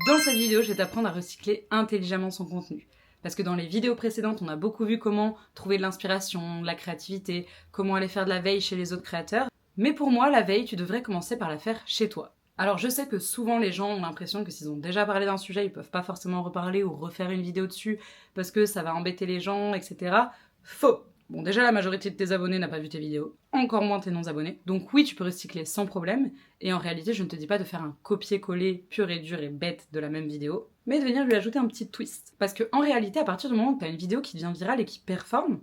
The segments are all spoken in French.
Dans cette vidéo, je vais t'apprendre à recycler intelligemment son contenu. Parce que dans les vidéos précédentes, on a beaucoup vu comment trouver de l'inspiration, de la créativité, comment aller faire de la veille chez les autres créateurs. Mais pour moi, la veille, tu devrais commencer par la faire chez toi. Alors je sais que souvent les gens ont l'impression que s'ils ont déjà parlé d'un sujet, ils peuvent pas forcément reparler ou refaire une vidéo dessus parce que ça va embêter les gens, etc. Faux! Bon, déjà, la majorité de tes abonnés n'a pas vu tes vidéos, encore moins tes non-abonnés. Donc oui, tu peux recycler sans problème, et en réalité, je ne te dis pas de faire un copier-coller pur et dur et bête de la même vidéo, mais de venir lui ajouter un petit twist. Parce que en réalité, à partir du moment où tu as une vidéo qui devient virale et qui performe,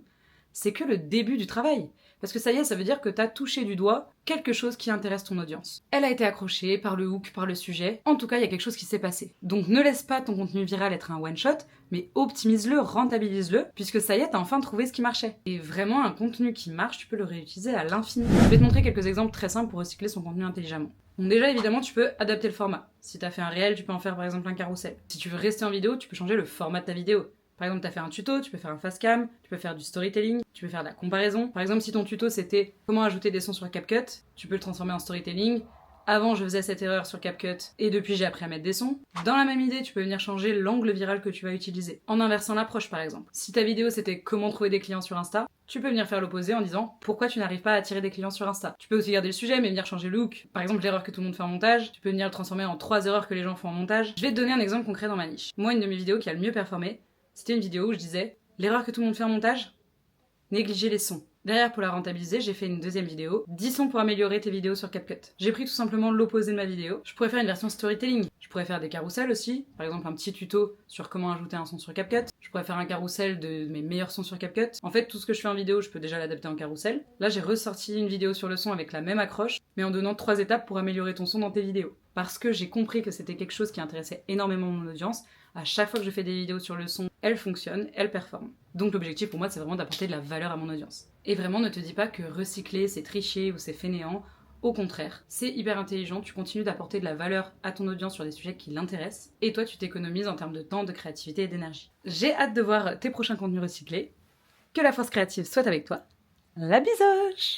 c'est que le début du travail. Parce que ça y est, ça veut dire que t'as touché du doigt quelque chose qui intéresse ton audience. Elle a été accrochée par le hook, par le sujet. En tout cas, il y a quelque chose qui s'est passé. Donc ne laisse pas ton contenu viral être un one-shot, mais optimise-le, rentabilise-le, puisque ça y est, t'as enfin trouvé ce qui marchait. Et vraiment, un contenu qui marche, tu peux le réutiliser à l'infini. Je vais te montrer quelques exemples très simples pour recycler son contenu intelligemment. Donc déjà, évidemment, tu peux adapter le format. Si t'as fait un réel, tu peux en faire par exemple un carrousel. Si tu veux rester en vidéo, tu peux changer le format de ta vidéo. Par exemple, tu as fait un tuto, tu peux faire un fast cam, tu peux faire du storytelling, tu peux faire de la comparaison. Par exemple, si ton tuto c'était comment ajouter des sons sur CapCut, tu peux le transformer en storytelling. Avant, je faisais cette erreur sur CapCut et depuis, j'ai appris à mettre des sons. Dans la même idée, tu peux venir changer l'angle viral que tu vas utiliser. En inversant l'approche, par exemple. Si ta vidéo c'était comment trouver des clients sur Insta, tu peux venir faire l'opposé en disant pourquoi tu n'arrives pas à attirer des clients sur Insta. Tu peux aussi garder le sujet mais venir changer le look. Par exemple, l'erreur que tout le monde fait en montage, tu peux venir le transformer en 3 erreurs que les gens font en montage. Je vais te donner un exemple concret dans ma niche. Moi, une de mes vidéos qui a le mieux performé, c'était une vidéo où je disais l'erreur que tout le monde fait en montage, négliger les sons. Derrière, pour la rentabiliser, j'ai fait une deuxième vidéo, 10 sons pour améliorer tes vidéos sur CapCut. J'ai pris tout simplement l'opposé de ma vidéo. Je pourrais faire une version storytelling. Je pourrais faire des carousels aussi, par exemple un petit tuto sur comment ajouter un son sur CapCut. Je pourrais faire un carrousel de mes meilleurs sons sur CapCut. En fait, tout ce que je fais en vidéo, je peux déjà l'adapter en carrousel. Là, j'ai ressorti une vidéo sur le son avec la même accroche, mais en donnant 3 étapes pour améliorer ton son dans tes vidéos. Parce que j'ai compris que c'était quelque chose qui intéressait énormément mon audience. À chaque fois que je fais des vidéos sur le son, elles fonctionnent, elles performent. Donc l'objectif pour moi, c'est vraiment d'apporter de la valeur à mon audience. Et vraiment, ne te dis pas que recycler, c'est tricher ou c'est fainéant. Au contraire, c'est hyper intelligent, tu continues d'apporter de la valeur à ton audience sur des sujets qui l'intéressent, et toi, tu t'économises en termes de temps, de créativité et d'énergie. J'ai hâte de voir tes prochains contenus recyclés. Que la force créative soit avec toi. La bisoche!